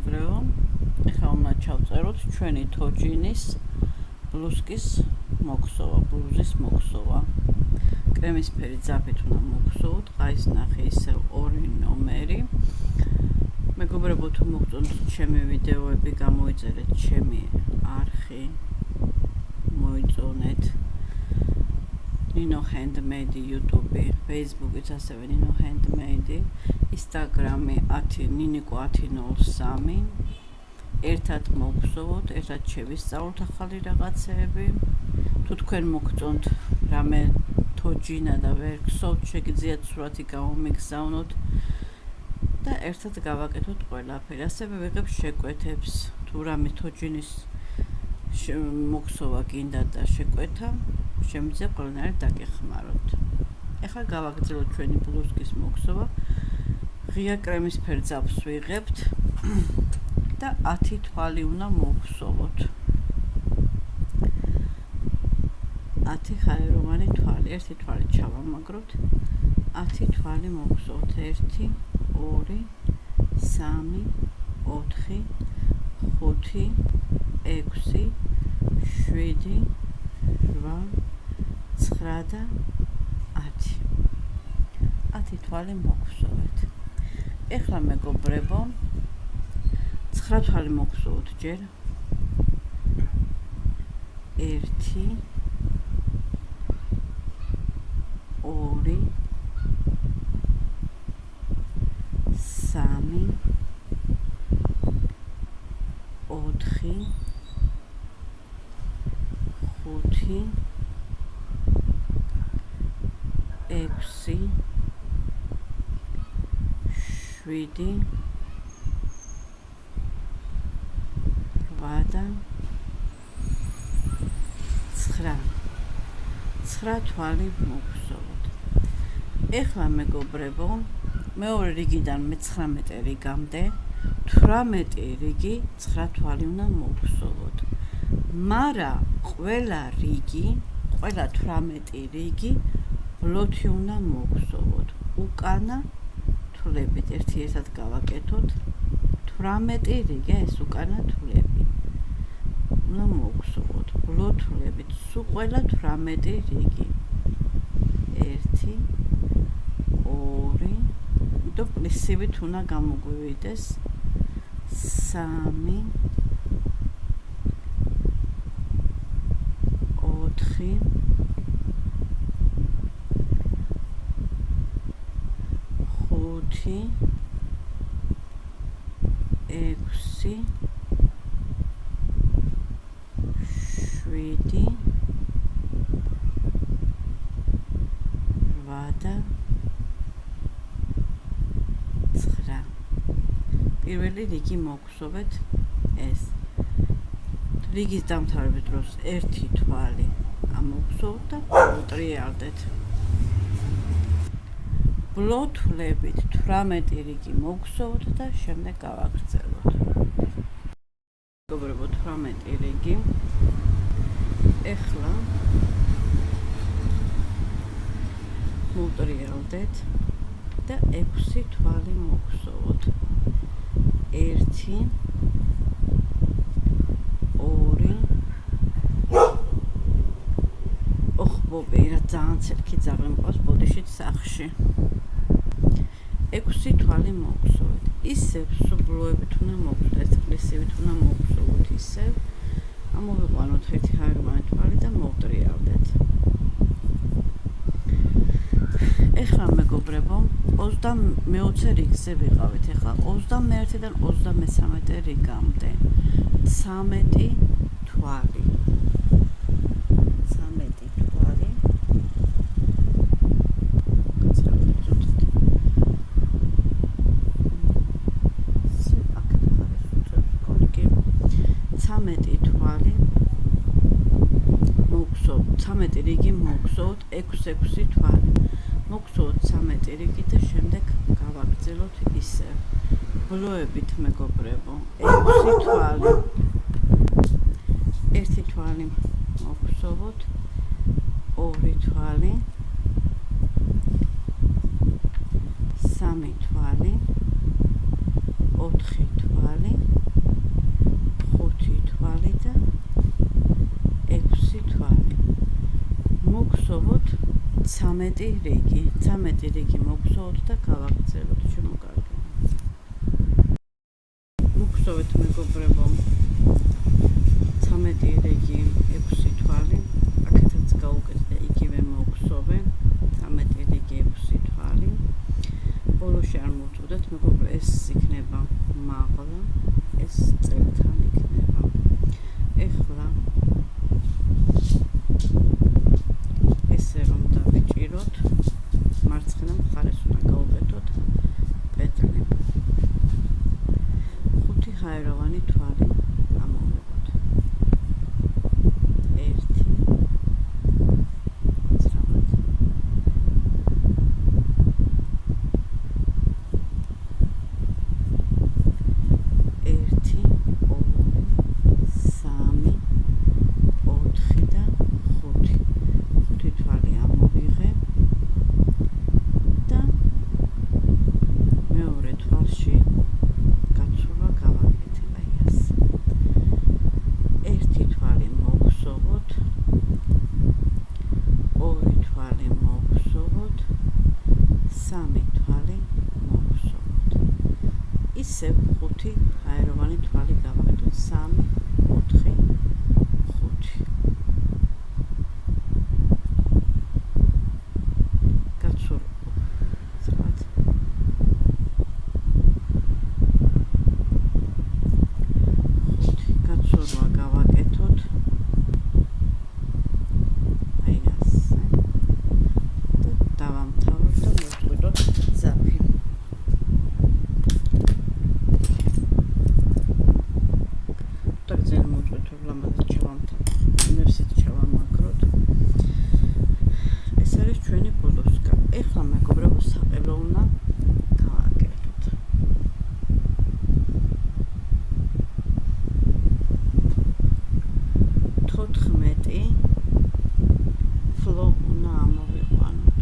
მეგობრებო, ეხლა უნდა ჩავწეროთ ჩვენი თოჯინის ბლუსკის მოქსოვა, ბლუზის მოქსოვა. კრემისფერი ძაფით უნდა მოგხსოვოთ, ყაის ნახე ისევ 2 ნომერი. მეგობრებო, თუ მოგწონთ ჩემი ვიდეოები, გამოიწერეთ ჩემი არხი, მოიწონეთ Nino Handmade YouTube, Facebook-იც ასევე Nino Handmade, Instagram-ი 10 Niniko 1003. ერთად მოგხსოვოთ, ერთად შევისწავლოთ ახალი რაღაცეები. თუ თქვენ მოგწონთ რამე თოჯინა და ვერ გსოვთ, შეგიძლიათ სურათი გამომიგზავნოთ და ერთად გავაკეთოთ ყველაფერი. ასევე ვიღებ შეკვეთებს, თუ რამე თოჯინის მოქსოვა გინდა და შეკვეთა, შემიძლია ყველანაირად დაგეხმაროთ. ეხლა გავაგრძელოთ ჩვენი ბლუსკის მოქსოვა. ღია კრემისფერ ძაფს ვიღებთ და 10 თვალი უნდა მოვხსოვოთ. 10 ხაეროვანი თვალი, ერთი თვალი ჩავამაგროთ, 10 თვალი მოვხსოვოთ. 1, 2, 3, 4, 5, 6, 7, 8, 9 და 10. 10 თვალი მოვხსოვეთ. ეხლა მეგობრებო, 9 თვალი მოვხსოვოთ ჯერ. 1, 2, 3, 4, 5, 6, 7, 8 და 9. 9 თვალი მოვხსოვოთ. ეხლა მეგობრებო, მეორე რიგიდან მე-19 რიგამდე 18 რიგი 9 თვალი უნდა მოვხსოვოთ. მარა ყველა 18 რიგი ბლოთი უნდა მოვხსოვოთ. უკანა თვლებით ერთად გავაკეთოთ. 18 რიგი ეს უკანა თვლები უნდა მოვხსოვოთ ბლოთლებით, სულ ყველა 18 რიგი. 1, 2 და პლისივით უნდა გამოგვივიდეს 3, 4, 5, 6, 7, 8 და 9. პირველი რიგი მოვხსოვეთ ეს. რიგის დამთავრების დროს 1 თვალი ამოვხსოვოთ და უტრიალდეთ. ბლოთლებით 18 რიგი მოვხსოვოთ და შემდეგ გავაგრძელოთ. მეგობრებო, 18 რიგი. ეხლა მოვტრიალდეთ და 6 თვალი მოვხსოვოთ. 1, 2, ოხბობი რა ძალიან ცერკი ძაღლი მყავს ბოდიშით სახში. 6 თვალი მოვხსოვეთ. ისევ სუბლოებით უნდა მოვხსოვოთ, პლისივით უნდა მოვხსოვოთ ისევ. ამოვიყვანოთ 1 ხაეროვანი თვალი და მოვტრიალდეთ. ეხლა მეგობრებო, 20 რიგზე ვიყავით. ეხლა 21-დან 33 რიგამდე 13 თვალი. 13 თვალი. მოვხსოვოთ 13 რიგი, მოვხსოვოთ 6 თვალი. მოვხსოვოთ 13 რიგი და შემდეგ გავაგრძელოთ ისევ. ბლოებით მეგობრებო, 6 თვალი. 1 თვალი მოვხსოვოთ, 2 თვალი, 3 თვალი, 4 თვალი, 5 თვალი და 6 თვალი. მოგხსოვოთ 13 რიგი. 13 რიგი მოგხსოვოთ და გავაგრძელოთ შემოგარგება. მოგხსოვეთ მეგობრებო 13 რიგი 6 თვალი. აქეთაც გავუკეთე იგივე მოგხსოვე 13 რიგი 6 თვალი. ბოლოში არ მოვწოდეთ მეგობრებო, ეს იქნება მაღლა, ეს წელთან იქნება. ეხლა ესე რომ დავიჭიროთ, მარცხენა მხარეს უნდა გავუკეთოთ პეტლი. 5 ჰაეროვანი თვალი ამოვიღოთ. 1 ისევ 5 ჰაეროვანი თვალი გავაკეთოთ 3 4 5 გაცურ ზღად გაცურვა გავაკეთოთ აი ასე და დავამთავროთ და მოვწყვიტოთ ზაფი. ძალიან მოწვეთო ლამაზად ჩავამაგროთ. ეს არის ჩვენი ბოლოსკა. ეხლა მეგობრებო საყელო უნდა გავაკეთოთ. 14 ფლო უნდა ამოვიყვანოთ.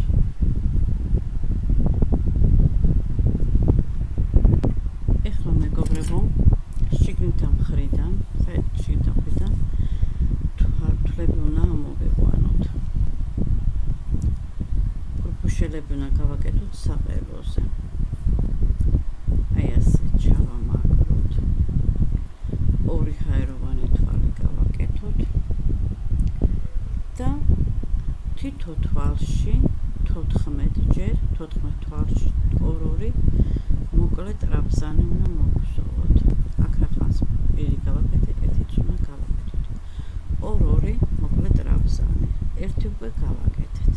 ეხლა მეგობრებო შიგნითა მხრიდან თვლები უნდა ამოვიყვანოთ. პროფუშელები უნდა გავაკეთოთ საყელოზე. აი ასე ჩავამაგროთ. 2 ჰაეროვანი თვალი გავაკეთოთ და თითო თვალში 14 ჯერ 14 თვალში 2 მოკლე ტრაპზანი უნდა მოვხსოვოთ. აქ რახანს პირი გავაკეთე, ერთიც უნდა გავაკეთოთ. 2 მოკლე ტრაპზანი, ერთი უკვე გავაკეთეთ.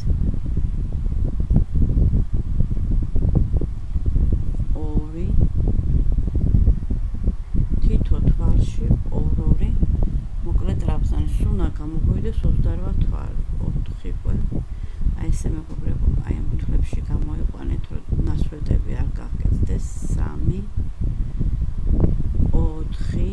2 თითო თვალში 2 მოკლე ტრაპზანი, სულ უნდა გამოგვივიდეს 28 თვალი. 4 უკვე აი ესე მეგობრებო, აი ამ თვლებში გამოიყვანეთ, რომ ნასვეტები არ გაგკეთდეს. 3 4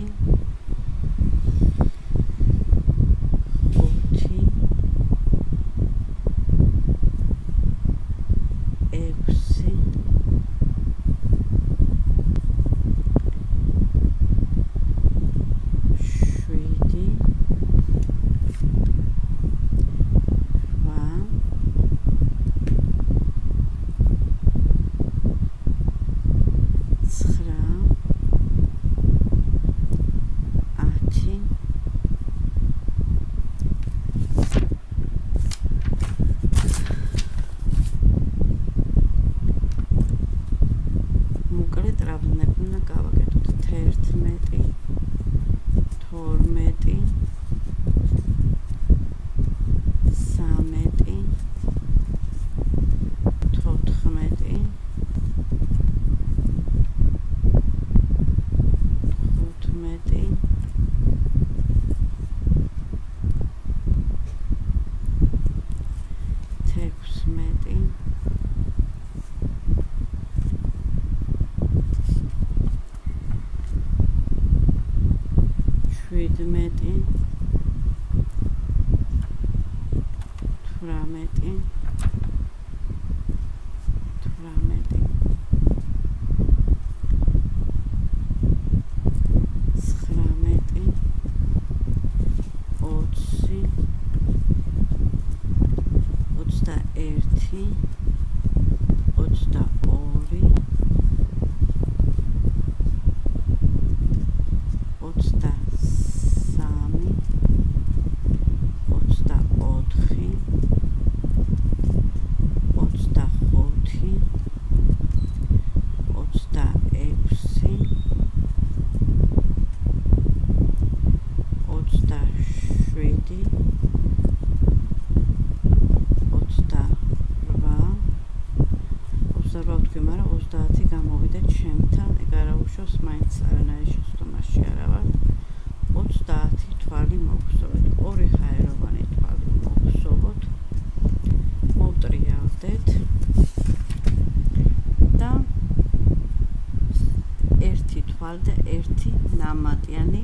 და ერთი ნამატიანი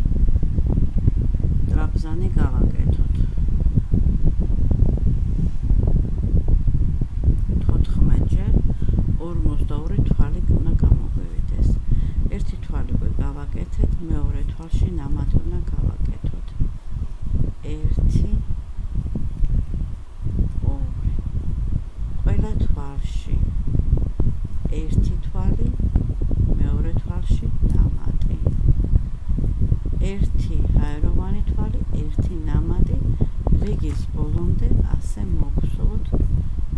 ტრაპზანი გავაკეთოთ. 14-ჯერ 42 თვალი უნდა გამოგვივიდეს. ერთი თვალი გავაკეთეთ, მეორე თვალში ნამატი უნდა გავაკეთოთ. 1 2 ყველა თვალში ერთი თვალი, მეორე თვალში ნამატი. ერთი ჰაეროვანი თვალი, ერთი ნამატი, რიგის ბოლომდე ასე მოგსოვოთ,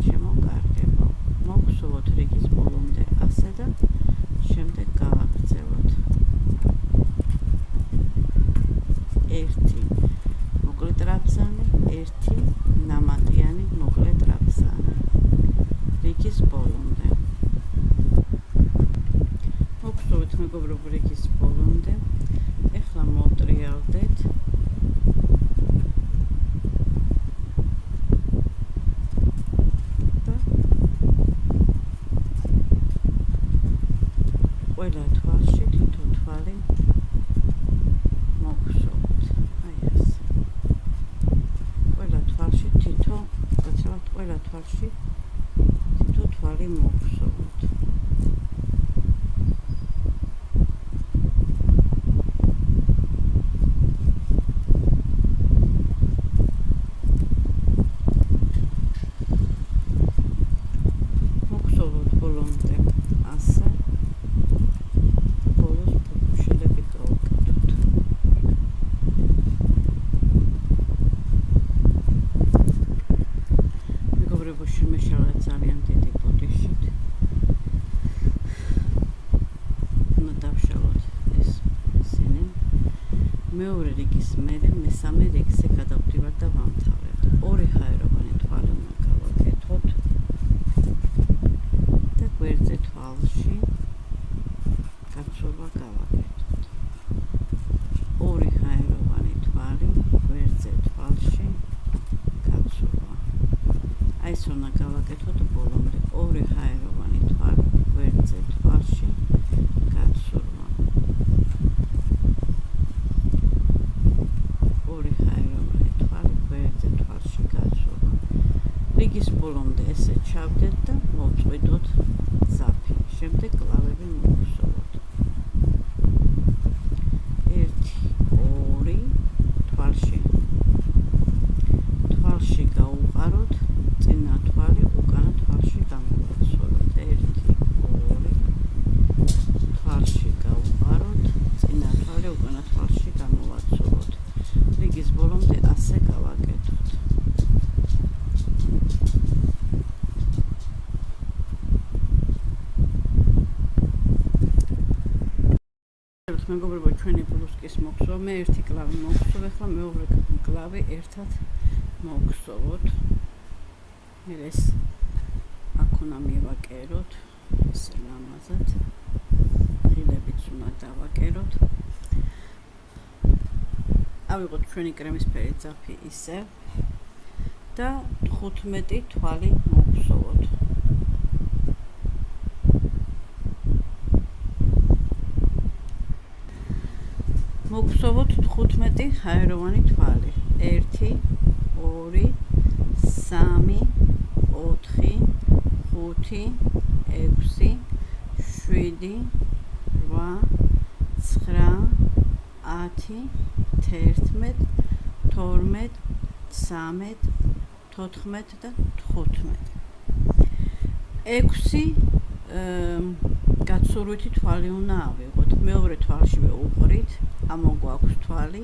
ჩემო კარგებო. მოგსოვოთ რიგის ბოლომდე ასე და შემდეგ გავაგრძელოთ. ერთი მოკლე ტრაპზანი, ერთი ნამატიანი მოკლე ტრაპზანი. რიგის ბოლომდე. მოგსოვეთ მეგობრებო რიგის ბოლომდე. ეხლა მოვტრიალდეთ. და ყველა თვალში თითო თვალი მოგსოვოთ. აი ასე. ყველა თვალში თითო, გაცავთ ყველა თვალში თითო თვალი მოგსოვოთ. შემეშალა ძალიან დიდი ბოდიშით. უნდა დავშალოთ ეს ისინი. მეორე რიგის მერე მესამე რიგზე გადავდივარ და ვამთავრებთ. ორი ჰაეროვანი თვალი უნდა გავაკეთოთ და გვერდზე თვალში გაცურვა გავაკეთოთ. ორი ჰაეროვანი თვალი, გვერდზე თვალში გაცურვა. აი ეს უნდა გავაკეთოთ ბოლომდე. ორი ჰაეროვანი თვალი, გვერდზე თვალში გაცურვა. ორი ჰაეროვანი თვალი, გვერდზე თვალში გაცურვა. რიგის ბოლომდე ესე ჩავდეთ და მოვწყვიდოთ ძაფი. შემდეგ კლავები მოვხსოვოთ. 1 2 თვალში. თვალში გაუყაროთ. წინა თვალი უკანა თვალში გამოვაცვალოთ. 1 2 თვალში გავუყაროთ. წინა თვალი უკანა თვალში გამოვაცვალოთ. რიგის ბოლომდე ასე გავაკეთოთ. მეგობრებო, ჩვენი ბლუსკის მოგსოვა. მე ერთი კლავი მოგსოვ, ახლა მეორე კლავი ერთად მოგსოვოთ. ეს აქ უნდა მივაკეროთ, ესე ლამაზად. ღილებიც უნდა დავაკეროთ. ავიღოთ ჩვენი კრემისფერი ძაფი ისევ და 15 თვალი მოგსოვოთ. მოგსოვოთ 15 ჰაეროვანი თვალი. 1 2 3 4 5 6 7 8 9 10 11 12 13 14 და 15. 6 გაცურვითი თვალი უნდა ავიღოთ. მეორე თვალშივე უყრით, ამოგვაქვს თვალი,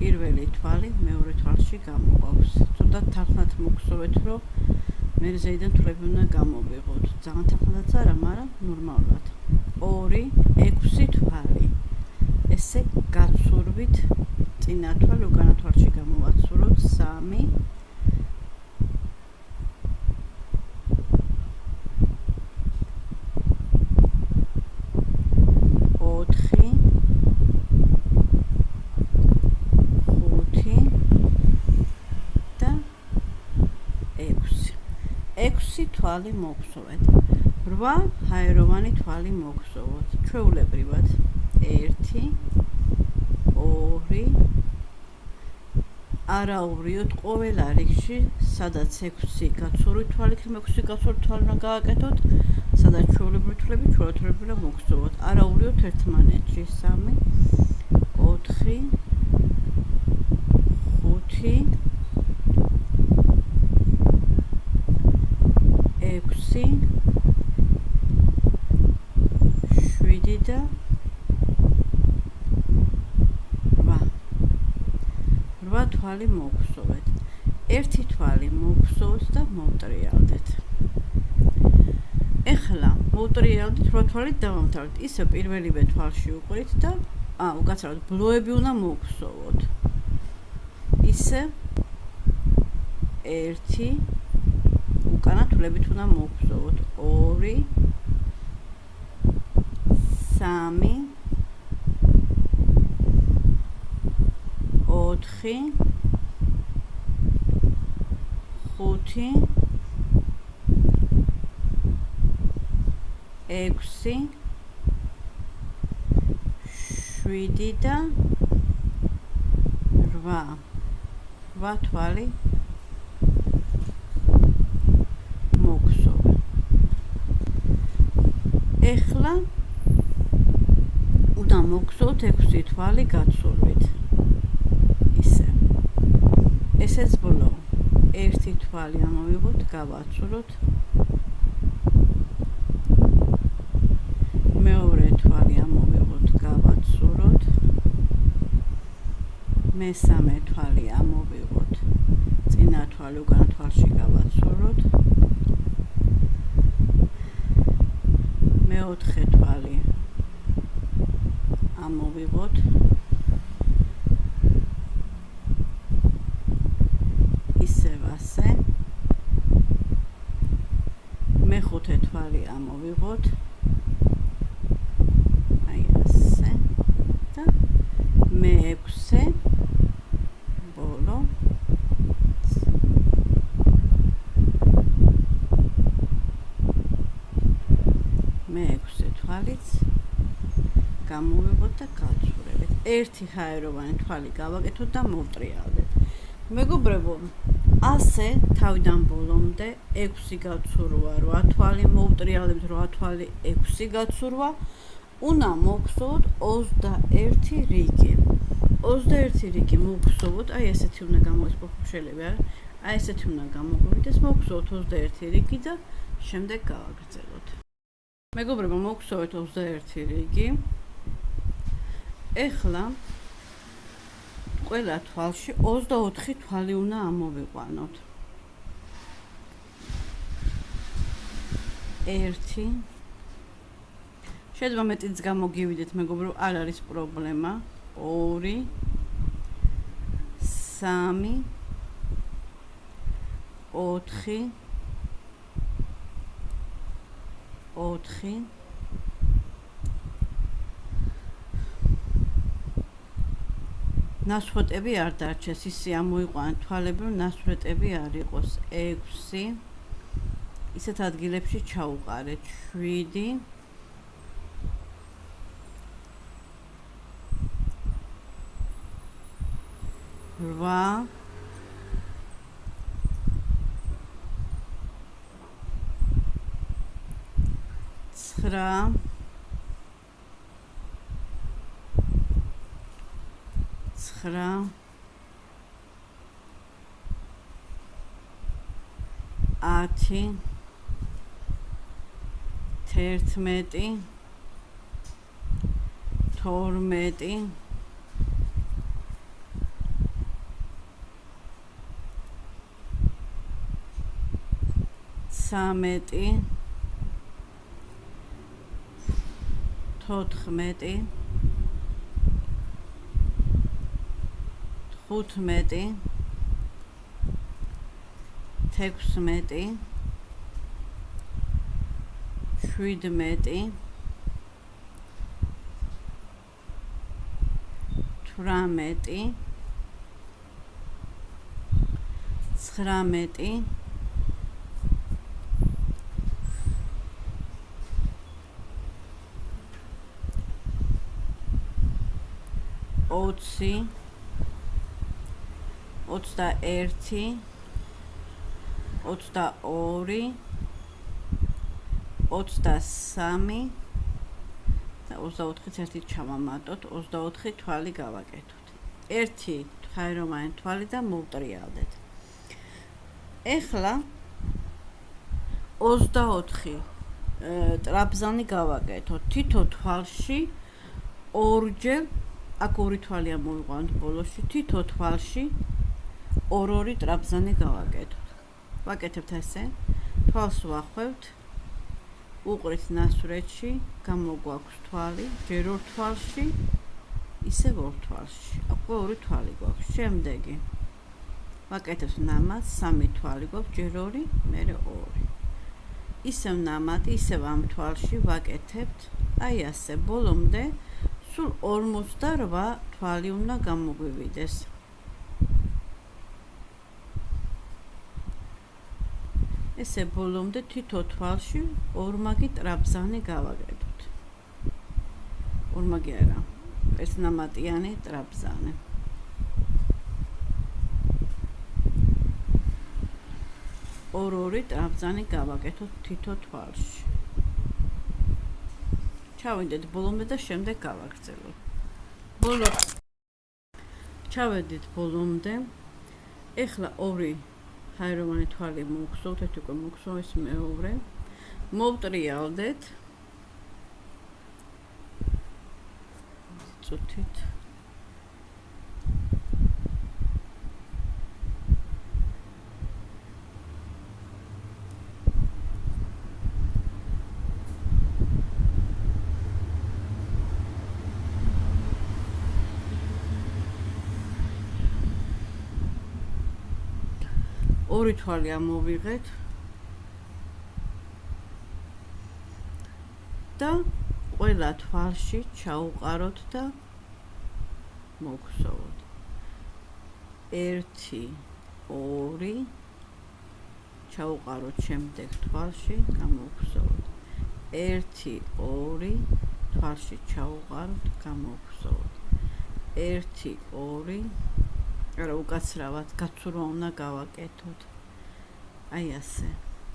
პირველი თვალი მეორე თვალში გამოგვაქვს. თუნდაც თანხმად მოგხსოვეთ, რომ მე ზეიდან თვლები უნდა გამოვიღოთ. ძალიან თანხმადაც არა, მაგრამ ნორმალურად. 2, 6 თვალი. ესე გაცურვით წინა თვალი უკანა თვალში გამოვაცუროთ. 3 6 თვალი მოგხსოვეთ. 8 ჰაეროვანი თვალი მოგხსოვოთ. ჩვეულებრივად 1 2 არაუბრიოდ ყოველ რიგში, სადაც 6 გაცურვით თვალი, 6 გაცურვით თვალი უნდა გააკეთოთ, სადაც ჩვეულებრივი თვლები, ჩვეულებრივი მოგხსოვოთ. არაუბრიოდ ერთმანეთში 3 4 5 6 7 და 8 თვალი მოგხსოვეთ. 1 თვალი მოგხსოვოთ და მოვტრიალდეთ. ეხლა მოვტრიალდით 8 თვალით დავამთავრეთ. ისე პირველივე თვალში უყრით და უკაცრავად ბლოები უნდა მოგხსოვოთ. ისე 1 უკანა თვლებით უნდა მოგხსოვოთ. 2 3 4 5 6 7 და 8 თვალი მოგხსოვეთ. ეხლა უნდა მოგხსოვოთ 6 თვალი გაცურვით. ესეც ბოლო 1 თვალი ამოვიღოთ, გავაცუროთ. მეორე თვალი ამოვიღოთ, გავაცუროთ. მესამე თვალი ამოვიღოთ, წინა თვალი უკანა თვალში გავაცუროთ. მეოთხე თვალი ამოვიღოთ. ისევ მეხუთე თვალი ამოვიღოთ. აი ასე და მეექვსე ბოლო მეექვსე თვალიც გამოვიღოთ და გავცურებით. 1 ჰაეროვანი თვალი გავაკეთოთ და მოვტრიალდეთ. მეგობრებო, ასე თავიდან ბოლომდე 6 გაცურვა, 8 თვალი მოვტრიალებთ, 8 თვალი 6 გაცურვა, უნდა მოგხსოვოთ 21 რიგი. 21 რიგი მოგხსოვოთ, აი ესეთი უნდა გამოიწყოთ, შეიძლება არა? აი ესეთი უნდა გამოგვივიდეს, მოგხსოვოთ 21 რიგი და შემდეგ გავაგრძელოთ. მეგობრებო, მოგხსოვეთ 21 რიგი. ეხლა ყველა თვალში 24 თვალი უნდა ამოვიყვანოთ. 1 შეიძლება მეტიც გამოგივიდეთ, მეგობრო, არ არის პრობლემა. 2 3 4 4 ნასხვეტები არ დარჩეს, ისე ამოიყვანეთ თვალები, რომ ნასხვეტები არ იყოს. 6 ისეთ ადგილებში ჩაუყარეთ. 7 8 9 9 10 11 12 13 14 15 16 17 18 19 20 21 22 23 და 24-ით ერთი ჩავამატოთ, 24 თვალი გავაკეთოთ. ერთი ხაეროვანი თვალი და მოვტრიალდეთ. ეხლა 24 ტრაპზანი გავაკეთოთ. თითო თვალში ორჯერ, აქ ორი თვალია მოვიყვანოთ ბოლოში, თითო თვალში ორ-ორი ტრაპზანი გავაკეთოთ. ვაკეთებთ ასე, თვალს ვახვევთ, უყრით ნასვრეთში, გამოგვაქვს თვალი, ჯერ ორ თვალში, ისევ ორ თვალში. აქვე ორი თვალი გვაქვს. შემდეგი ვაკეთებთ ნამატს, სამი თვალი გვაქვს, ჯერ ორი, მერე ორი. ისევ ნამატი, ისევ ამ თვალში ვაკეთებთ, აი ასე, ბოლომდე სულ 48 თვალი უნდა გამოგვივიდეს. ესე ბოლომდე თითო თვალში ორმაგი ტრაპზანი გავაკეთოთ. ორმაგი არა, ერთნამატიანი ტრაპზანი. ორ-ორი ტრაპზანი გავაკეთოთ თითო თვალში. ჩავიდეთ ბოლომდე და შემდეგ გავაგრძელოთ. ჩავედით ბოლომდე. ეხლა ორი ხაეროვანი თვალი მოგხსოვთ, ერთ უკვე მოგხსოვეს მეორე. მოვტრიალდეთ. წუთით. ორი თვალი ამოვიღეთ და ყველა თვალში ჩაუყაროთ და მოგხსოვოთ. 1 2 ჩაუყაროთ შემდეგ თვალში, გამოგხსოვოთ. 1 2 თვალში ჩაუყაროთ, გამოგხსოვოთ. 1 2 არა უკაცრავად გაცურვა უნდა გავაკეთოთ. აი ასე.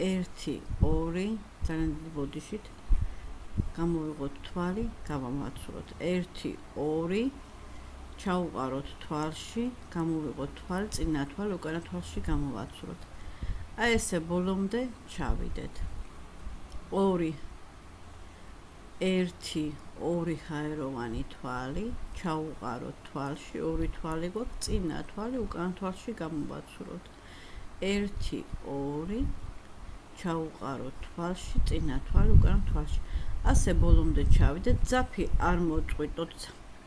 1 2 ძალიან დიდი ბოდიშით გამოვიღოთ თვალი, გავამაცუროთ. 1 2 ჩაუყაროთ თვალში, გამოვიღოთ თვალი, წინა თვალი უკანა თვალში გამოვაცუროთ. აი ესე ბოლომდე ჩავიდეთ. 2 1 2 ხაეროვანი თვალი, ჩაუყაროთ თვალში, ორი თვალი გვაქვს, წინა თვალი უკანა თვალში გამოვაცუროთ. 1 2 ჩაუყაროთ თვალში, წინა თვალი უკანა თვალში. ასე ბოლომდე ჩავიდეთ. ძაფი არ მოწყვიტოთ.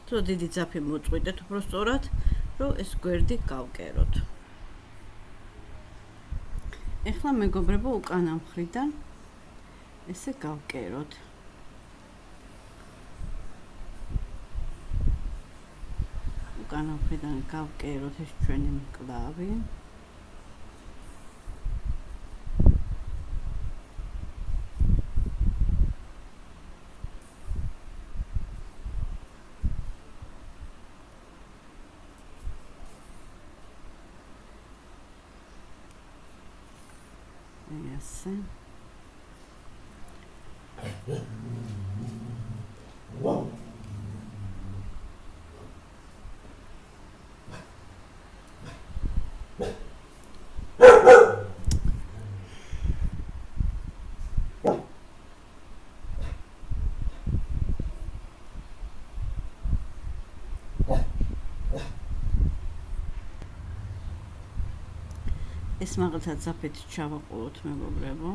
თუ დიდი ძაფი მოწყვიტეთ, უფრო სწორად, რომ ეს გვერდი გავკეროთ. ეხლა მეგობრებო, უკანა მხრიდან ესე გავკეროთ. უკანა მხრიდან გავკეროთ ეს ჩვენი მკლავი. ასე. ეს მაგალითად ზაფით ჩავაყოლოთ მეგობრებო.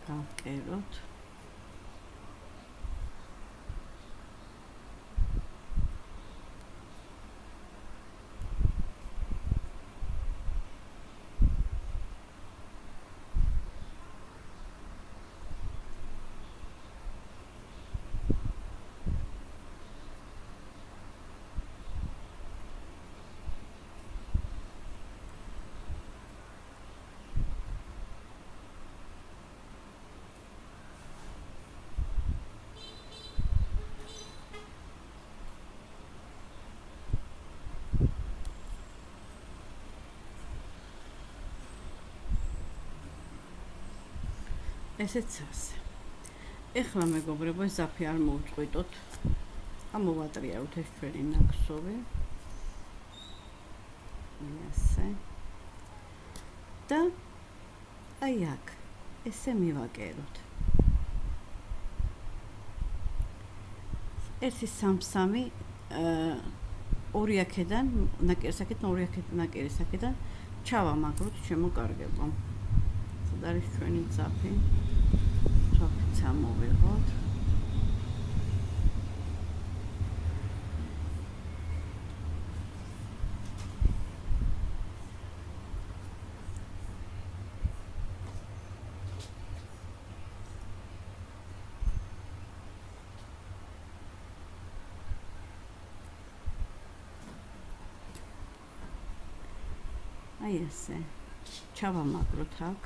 გავკეროთ. ესეც ასე. ეხლა მეგობრებო, ზაფი არ მოვწყვიტოთ. ამოვატრიალოთ ეს ჩვენი ნაკსოვი. ასე. და აი აქ ესე მივაკეროთ. 1-3-3 ორი აქედან ნაკერსაკიდან, ორი აქედან ნაკერისაკიდან ჩავამაგროთ შემოკარგებო. სად არის ჩვენი ზაფი? ზაფიც ამოვიღოთ. აი ესე ჩავამაგროთ აქ.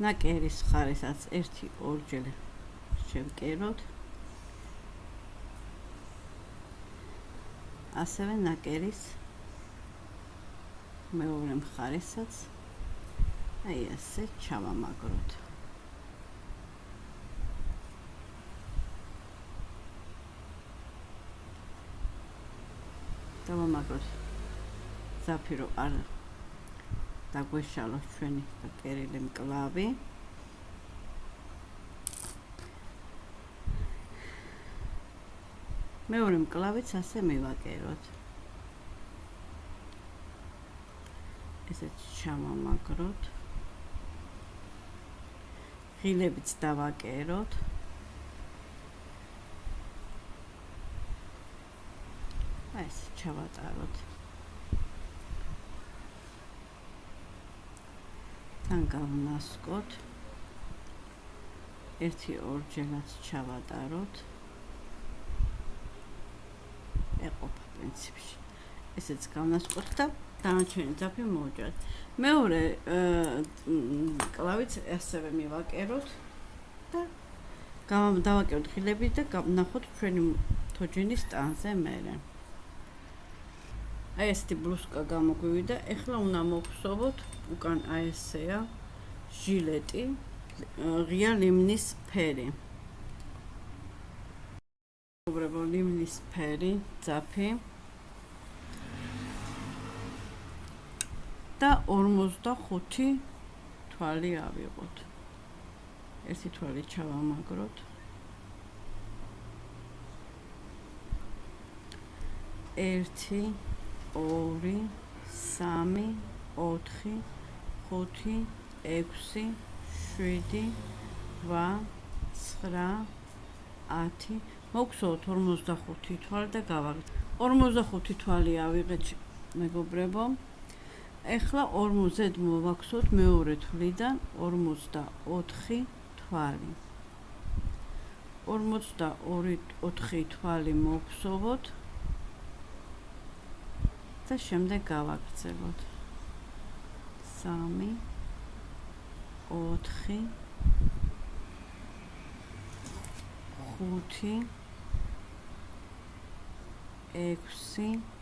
ნაკერის ხარესაც 1-2 ჯერ შევკეროთ. ასევე ნაკერის მეორე მხარესაც აი ასე ჩავამაგროთ. დავამაგროთ ზაფი რომ არ დაგვეშალოს ჩვენი კერილი მკლავი. მეორე მკლავიც ასე მივაკეროთ. ესეც ჩავამაგროთ. ღილებიც დავაკეროთ. აი ეს ჩავატაროთ. თან გავნასკოთ. 1-2 ჯერაც ჩავატაროთ. ეყოფა პრინციპში. ესეც გავნასკოთ და დანარჩენი ზაფი მოვუჭრათ. მეორე კლავიც ასევე მივაკეროთ და დავაკეროთ ღილები და ვნახოთ ჩვენი თოჯინის ტანზე მერე. აი ესეთი ბლუსკა გამოგვივიდა. ეხლა უნდა მოვხსოვოთ უკან აი ესეა ჟილეტი, ღია ლიმნის ფერი. მეგობრებო, ლიმნის ფერი, ზაფი და 45 თვალი ავიღოთ. ერთი თვალი ჩავამაგროთ. 1 2 3 4 5 6 7 8 9 10 მოგხსოვთ 45 თვალი და გავაგეთ. 45 თვალი ავიღეთ მეგობრებო. ეხლა 40-ზედ მოვახსოვთ მეორე თვლიდან 44 თვალი. 42 თვალი მოვხსოვოთ და შემდეგ გავაგრძელოთ. 3 4 5 6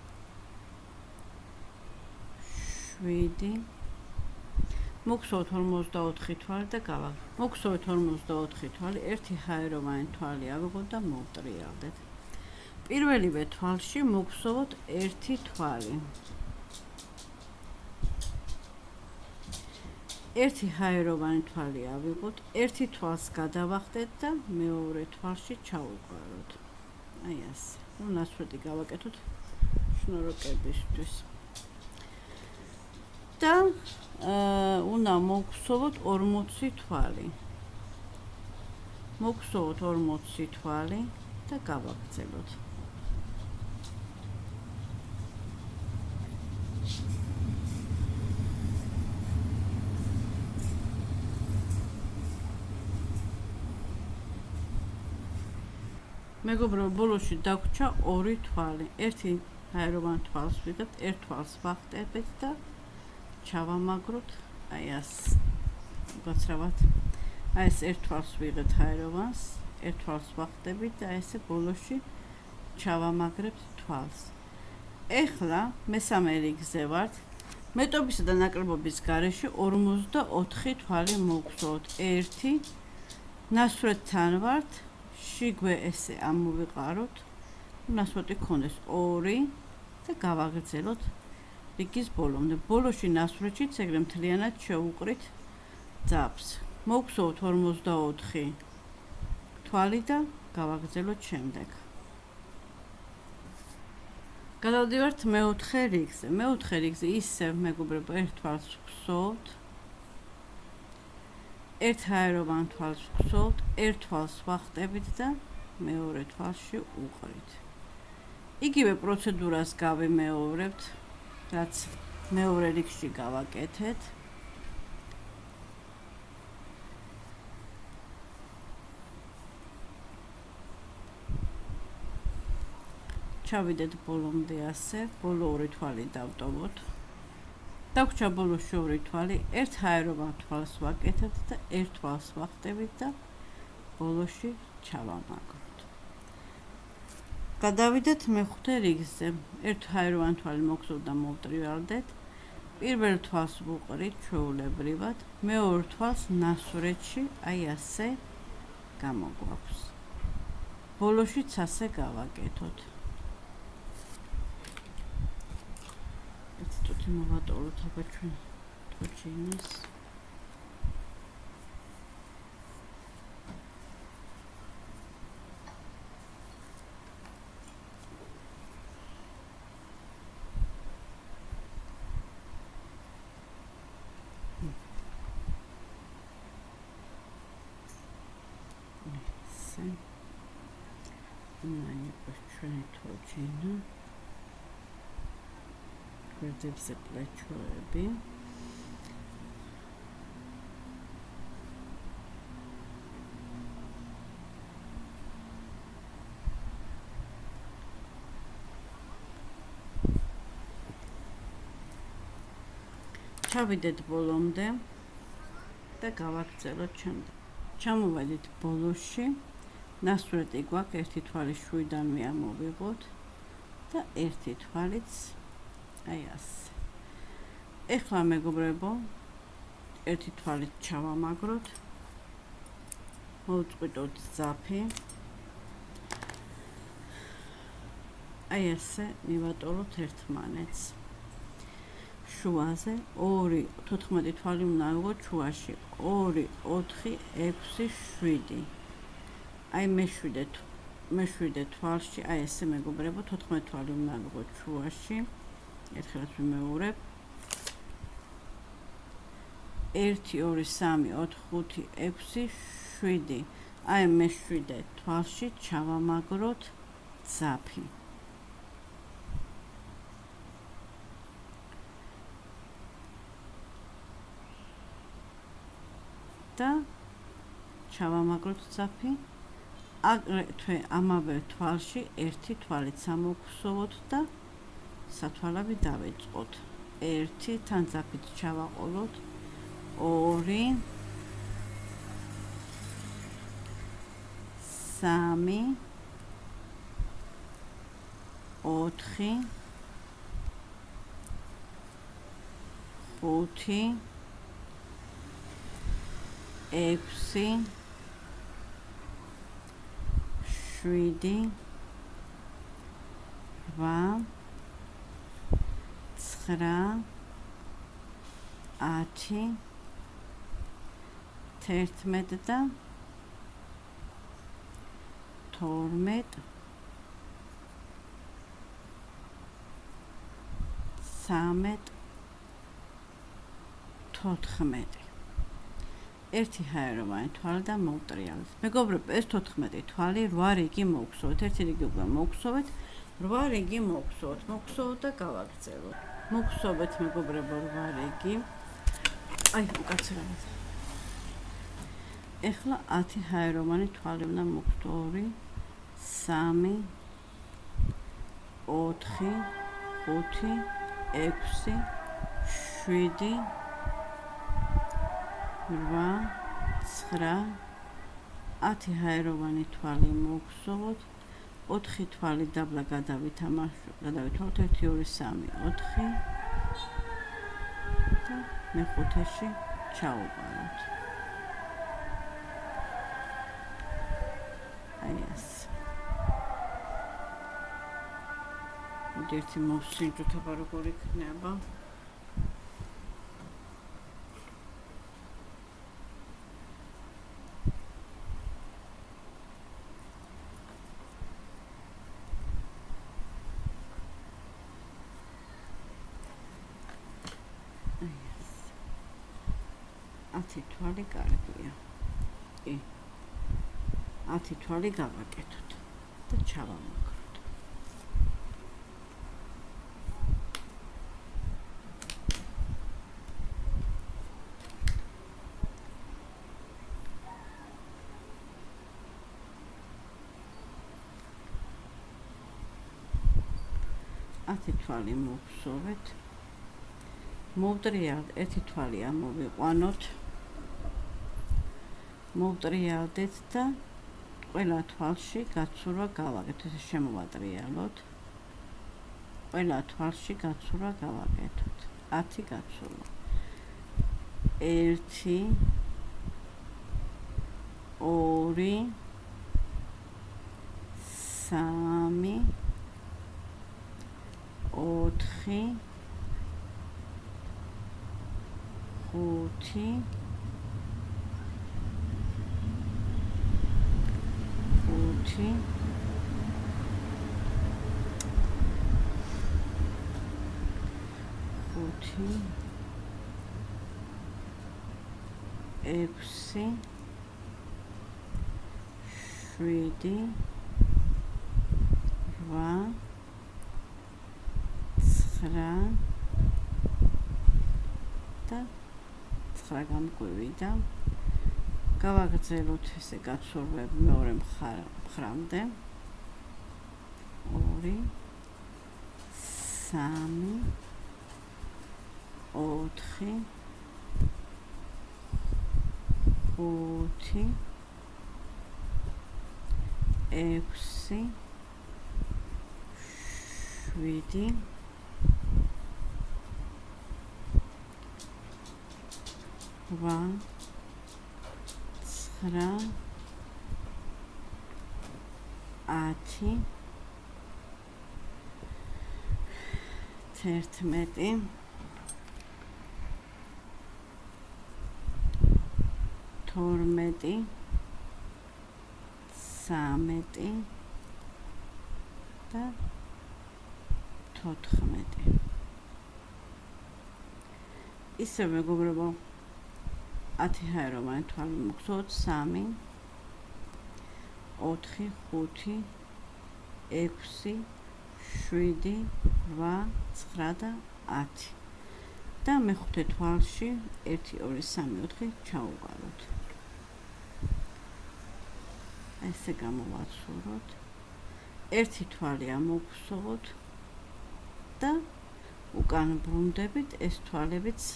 7 მოგხსოვთ 54 თვალი და მოგხსოვთ 54 თვალი, ერთი ჰაეროვანი თვალი ავიღოთ და მოვტრიალდეთ. პირველივე თვალში მოგხსოვოთ ერთი თვალი. ერთი ჰაეროვანი თვალი ავიღოთ, ერთი თვალს გადავახტეთ და მეორე თვალში ჩავუყაროთ. აი ასე. ნუ ნაცვლად გავაკეთოთ შნუროკებისთვის. და უნდა მოგხსოვოთ 40 თვალი. მოგხსოვოთ 40 თვალი და გავაგრძელოთ. მეგობრებო, ბოლოში დაგვრჩა 2 თვალი. ერთი ჰაეროვან თვალს ვიღებთ, ერთ თვალს ვახტებით და ჩავამაგროთ, აი ასე. გაცრავად. აი ეს ერთ თვალს ვიღებთ ჰაეროვანს, ერთ თვალს ვახტებით და ესე ბოლოში ჩავამაგრებთ თვალს. ეხლა მესამე რიგზე ვართ. მეტობისა და ნაკლებობის გარეშე 44 თვალი მოგხსოვთ. 1 ნასვრეთთან ვართ, შიგვე ესე ამოვიყაროთ. ნასვეთი ქონდეს 2 და გავაგრძელოთ რიგის ბოლომდე. ბოლოში ნასვრეთშიც ეგრე მთლიანად შევუყრით ძაბს. მოგხსოვთ 44 თვალი და გავაგრძელოთ შემდეგ. გადავდივართ მეოთხე რიგზე. მეოთხე რიგზე ისევ მეგობრებო, ერთ თვალს ვხსოვთ, ერთ ჰაეროვან თვალს ვხსოვთ, ერთ თვალს ვახტებით და მეორე თვალში უყრით. იგივე პროცედურას გავიმეორებთ, რაც მეორე რიგში გავაკეთეთ. ჩავიდეთ ბოლომდე ასე, ბოლო 2 თვალი დავტოვოთ. დაგვრჩა ბოლოში 2 თვალი, ერთ ჰაეროვან თვალს ვაკეთებთ და ერთ თვალს ვახტებით და ბოლოში ჩავამაგროთ. გადავიდეთ მეხუთე რიგზე. ერთ ჰაეროვან თვალი მოგხსოვთ და მოვტრიალდეთ. პირველ თვალს ვუყრით ჩვეულებრივად, მეორე თვალს ნასვრეთში, აი ასე გამოგვაქვს. ბოლოშიც ასე გავაკეთოთ. ცოტა მოვატოვოთ აბა ჩვენ თოჯინას. ჩვენი თოჯინა. გვერდებზე პლეჩოები. ჩავიდეთ ბოლომდე და გავაგრძელოთ შემდეგ. ჩამოვედით ბოლოში. ნასვრეთი გვაქვს, ერთი თვალი შვიდანვე ამოვიღოთ და ერთი თვალიც აი ასე. ეხლა მეგობრებო, ერთი თვალით ჩავამაგროთ. მოვწყვიტოთ ძაფი. აი ასე მივატოვოთ ერთმანეთს. შუაზე 2 14 თვალი უნდა ავიღოთ შუაში. 2 4 6 7. აი მეშვიდე თვალში, აი ესე მეგობრებო, 14 თვალი უნდა ავიღოთ შუაში. ერთხელაც ვიმეორებ. 1 2 3 4 5 6 7. აი მეშვიდე თვალში ჩავამაგროთ ძაფი. და ჩავამაგროთ ძაფი. აგრეთვე ამავე თვალში ერთი თვალით სამოგხსოვოთ და სათვალები დავიწყოთ. 1 თან ძაფით ჩავაყოლოთ. 2 3 3 4 5 6 7 8 9 10 11 და 12 13 14 ერთი ჰაეროვანი თვალი და მოვტრიალეთ. მეგობრებო, ეს 14 თვალი 8 რიგი მოვგზავნოთ. ერთი რიგი უკვე მოვგზავნეთ, 8 რიგი მოვგზავნოთ და გავაგრძელოთ. მოვგზავნეთ მეგობრებო 8 რიგი. აი, უკაცრავად. ეხლა 10 ჰაეროვანი თვალი უნდა მოვგზავნოთ. 2 3 4 5 6 7 8 9 10 ჰაეროვანი თვალი მოვგზავნოთ. 4 თვალი დაბლა გადავითვალოთ 1 2 3 4 და მეხუთეში ჩავუყაროთ. აი ასე. ერთი მოვსინჯოთ აბა როგორ იქნება. ათი თვალი კარგია. 10 თვალი გავაკეთოთ და ჩავამაგროთ. ათი თვალი მოვსოვეთ. მოვტრიალდ ერთი თვალი ამოვიყვანოთ. მოვტრიალდეთ და ყველა თვალში გაცურვა გავაკეთოთ. ესე შემოვატრიალოთ. ყველა თვალში გაცურვა გავაკეთოთ. 10 გაცურვა. 1 2 3 4 5 6 7 8 9 და 9 გამგვივიდა. გავაგრძელოთ ესე გაცურვები მეორე მხრამდე. 2 3 4 5 6 7 8 9 10 11 12 13 და 14 ისე მეგობრებო 10 ჰაეროვანი თვალი მოგზავნოთ 3 4 5 6 7 8 9 და 10 და მეხუთე თვალში 1 2 3 4 ჩაუყაროთ. ესე გამოვაცუროთ. ერთი თვალი ამოვხსოვოთ და უკან ბრუნდებით ეს თვალებიც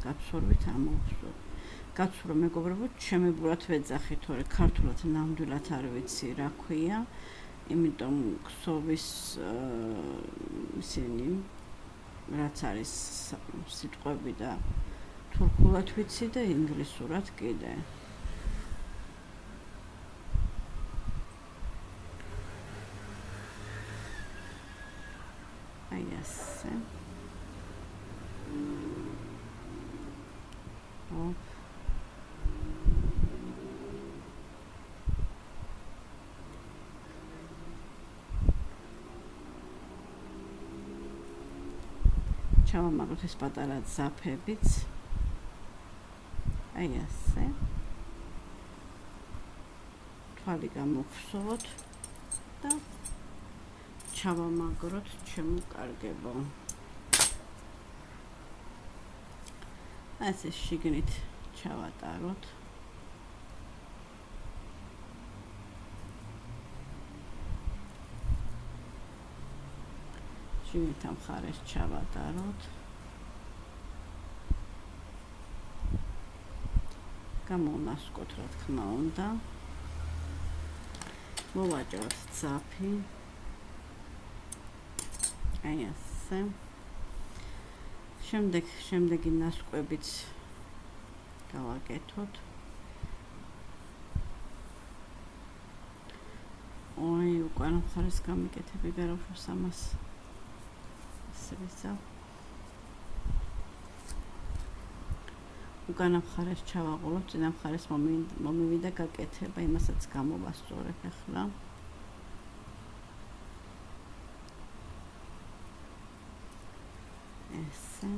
გაცურვით ამოვხსოვთ. გაცურო მეგობრებო, შემებურად ვეძახით, თორე ქართულად ნამდვილად არ ვიცი რა ქვია, იმიტომ ქსოვის ისინი რაც არის სიტყვები და თურქულად ვიცი და ინგლისურად კიდე. აი ასე. ჩავამაგროთ ეს პატარა ძაფებიც. აი ასე. თვალი გამოვხსოვოთ და ჩავამაგროთ ჩემო კარგებო. ასე შიგნით ჩავატაროთ. შიგნით ამ მხარეს ჩავატაროთ. გამოვნასკოთ რა თქმა უნდა. მოვაჭროთ ძაფი. აი ასე. შემდეგი ნასკვებიც გავაკეთოთ. ой, უკან მხარეს გამიკეთები გარავშოს ამას. ასე ვიზავ. უკან მხარეს ჩავაყოლოთ, წინა მხარეს მომივიდა გაკეთება, იმასაც გამოვასწორებ ახლა. ესე.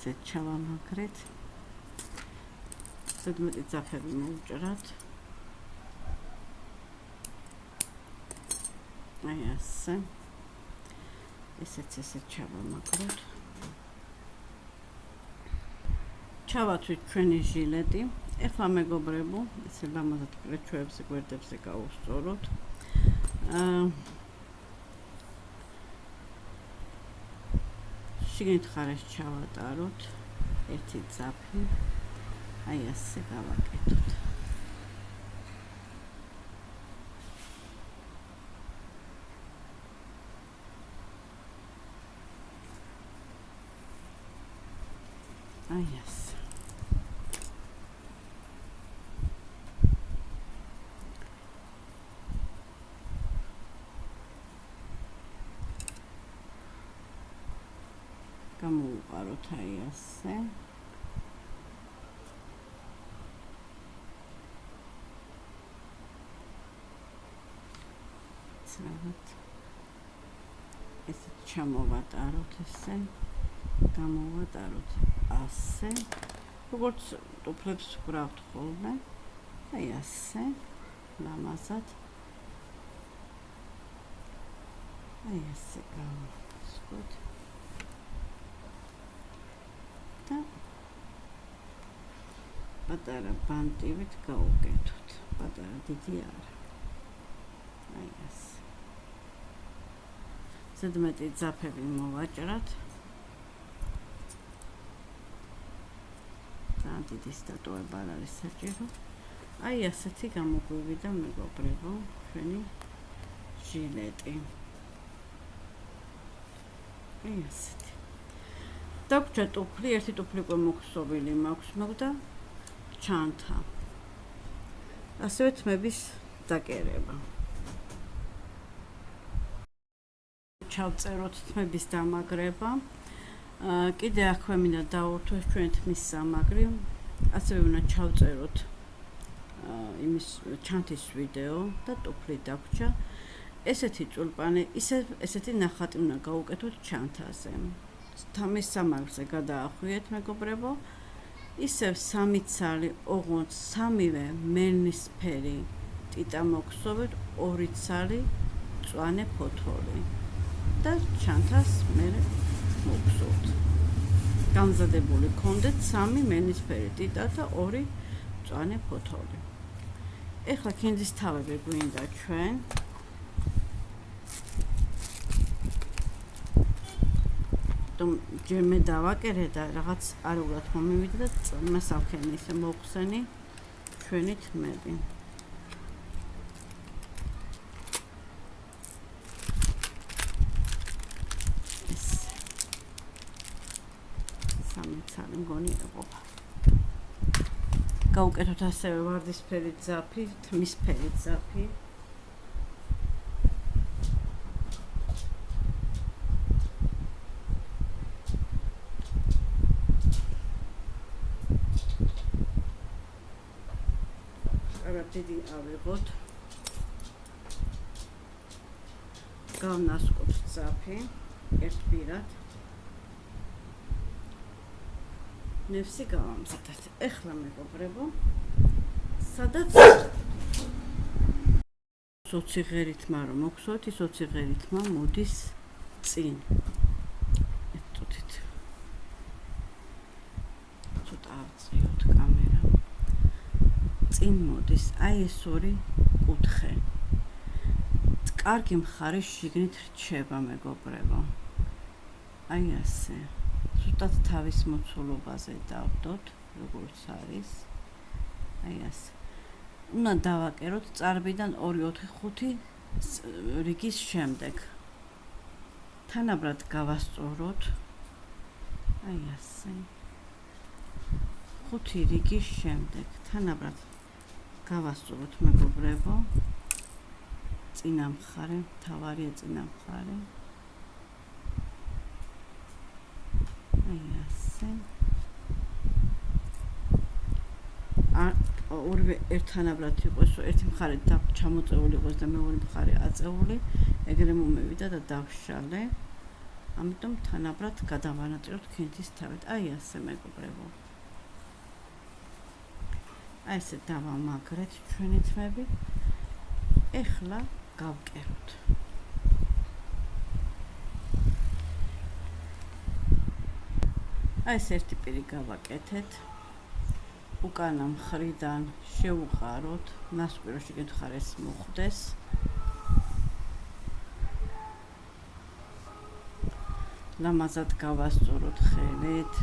ესე ჩავამაგრეთ. ზედმეტი ძაფები მოვუჭრათ. აი ასე. ესეც ესე ჩავამაგროთ. ჩავათვით ჩვენი ჟილეტი. ეხლა მეგობრებო, ესე ლამაზად კრეჩოებზე, გვერდებზე გავუსწოროთ. შიგნით ხარეს ჩავატაროთ. ერთი ძაფი. აი ასე გავაკეთოთ. აი ასე. გამოვუყაროთ აი ასე. ესე ჩამოვატაროთ ესე. გამოვატაროთ ასე. როგორც ტუფლებს ვკრავთ ხოლმე. აი ასე. ლამაზად. აი ასე გავუსკოთ. და პატარა ბანტივით გავუკეთოთ. პატარა დიდი არა. აი ასე. ზედმეტი ძაფები მოვაჭრათ. ძალიან დიდი სტატუება არ არის საჭირო. აი ასეთი გამოგვივიდა მეგობრებო, ჩვენი ჟილეტი. აი ასეთი. დაგვრჩა ტუფლი, ერთი ტუფლი უკვე მოხსოვილი მაქვს, მოგდა ჩანთა. ასევე თმების დაკერება. ჩავწეროთ თმების დამაგრება. კიდე აქვე მინდა დავურთო ჩვენ თმის სამაგრი. ასევე უნდა ჩავწეროთ იმის ჩანთის ვიდეო და ტუფლი დაგვრჩა. ესეთი წულპანი, ესეთი ნახატი უნდა გავუკეთოთ ჩანთაზე. თამის სამაგრზე გადაახვიეთ მეგობრებო. ისევ სამი ცალი, ოღონდ სამივე მელნისფერი ტიტა მოგხსოვეთ, ორი ცალი მწვანე ფოთოლი და ჩანთას მე მოგსურთ. გამზადებული გქონდეთ 3 მენისფერი ტიტა და 2 მწვანე ფოთოლი. ეხლა ქინძის თავები გვინდა ჩვენ. ჯერ მე დავაკერე და რაღაც არულად მომივიდა და მასავქენი ისე მოხსენი ჩვენი თმები. სამიცალი მგონი ეყოფა. გავუკეთოთ ასევე ვარდისფერი ძაფი, თმისფერი ძაფი. დიდი ავიღოთ. გავნასკოთ ძაფი ერთბირად. ნევსი გავამზადეთ. ეხლა მეგობრებო, სადაც სოციღერითმა რომ მოგსვათ, ის სოციღერითმა მოდის წინ. ეტყოდით. ცოტა ავწიოთ კამერა. წინ მოდის აი ეს ორი კუთხე. კარგი მხარე შიგნით რჩება მეგობრებო. აი ასე. ზუსტად თავის მოცულობაზე დავდოთ, როგორც არის. აი ასე. უნდა დავაკეროთ წარბიდან 2-4-5 რიგის შემდეგ. თანაბრად გავასწოროთ. აი ასე. 5 რიგის შემდეგ თანაბრად გავასწოროთ მეგობრებო. წინა მხარე, თავარია წინა მხარე. აი ასე. ორივე ერთთანაბრად იყოს, ერთი მხარე ჩამოწეული იყოს და მეორე მხარე აწეული, ეგრე მომევიდა და დავშალე. ამიტომ თანაბრად გადავანაწილოთ ქინძის თავით. აი ასე მეგობრებო. აი ესე დავამაგრეთ ჩვენი თმები. ეხლა გავკეროთ. აი ეს ერთი პირი გავაკეთეთ. უკანა მხრიდან შევუყაროთ, ნასკვიროში გითხარეს მოხდეს. ლამაზად გავასწოროთ ხელით.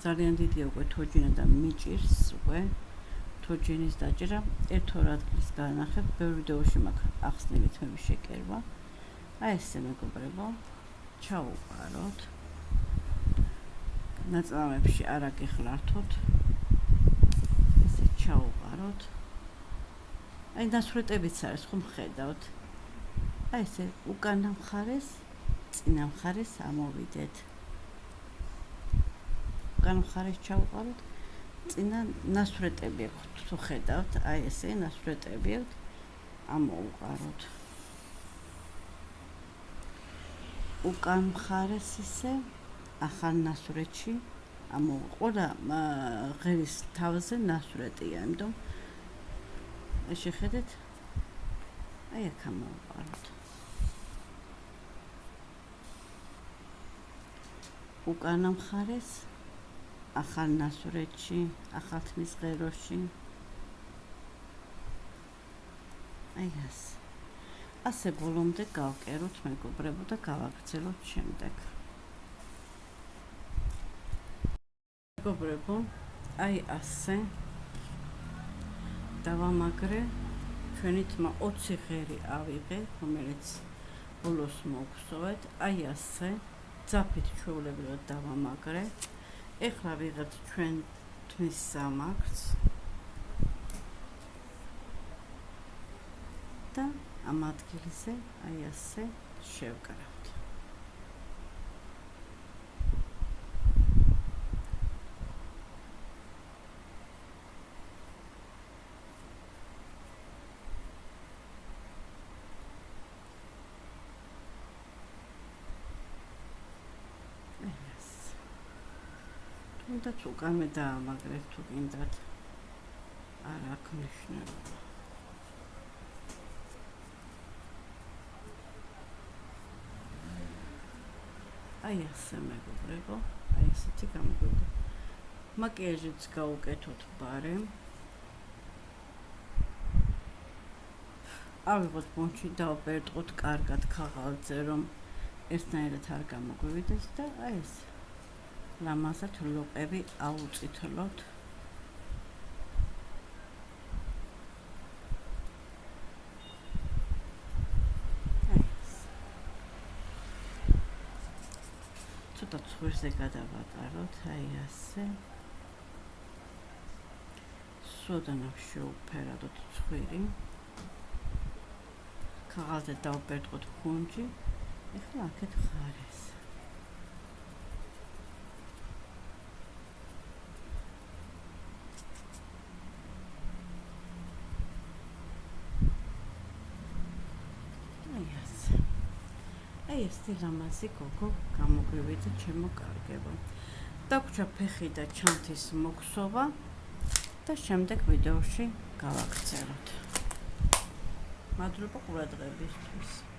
ძალიან დიდია უკვე თოჯინა და მიჭირს უკვე თოჯინის დაჭერა. ერთ-ორ ადგილს განახებ, ბევრ ვიდეოში მაქვს ახსნილი თმები შეკერვა. აი ესე მეგობრებო, ჩავუყაროთ. ნაწლავებში არ აგეხლართოთ. ესე ჩავუყაროთ. აი დასვრეტებიც არის, ხომ ხედავთ? აი ესე უკანა მხარეს, წინა მხარეს ამოვიდეთ. უკანა მხარეს ჩავუყაროთ. წინა ნასვრეტები აქვს, თუ ხედავთ, აი ესე ნასვრეტები აქვს, ამოვუყაროთ. უკან მხარეს ისე ახალ ნასვრეთში ამოვყო ღერის თავზე ნასვრეტია, იმიტომ შეხედეთ, აი აქ ამოვყაროთ. უკანა მხარეს ახალ ნასვრეთში, ახალ თმის ღეროში. აი ასე. ასე ბოლომდე გავკეროთ მეგობრებო და გავაგრძელოთ შემდეგ. მეგობრებო, აი ასე დავამაგრე. ჩვენი თმა 20 ღერი ავიღე, რომელიც ბოლოს მოგხსოვეთ. აი ასე ძაფით ჩვეულებრივად დავამაგრე. ეხლა ვიღებთ ჩვენ თმის სამაგრს და ამ ადგილზე აი ასე შევკრავთ. თუნდაც უკანვე დაამაგრეთ თუ გინდათ. არ აქვს მნიშვნელობა. აი ასე მეგობრებო, აი ესეთი გამოგვიდა. მაკიაჟიც გავუკეთოთ ბარე. ავიღოთ ბონჩი და ავერტყოთ კარგად ქაღალდზე, რომ ერთნაირად არ გამოგვივიდეს და აი ეს ლამაზად ლოყები აუწითლოთ. ცოტა ცხვირზე გადავატაროთ, აი ასე. სოდანავ შევუფერადოთ ცხვირი. ქაღალდზე დავბერტყოთ ბუნჯი. ეხლა აქეთ ხარეს. აი ასე. აი ეს ლამაზი გოგო გამოგვივიდა ჩემო კარგებო. დაგვრჩა ფეხი და ჩანთის მოქსოვა და შემდეგ ვიდეოში გავაგრძელოთ. მადლობა ყურადღებისთვის.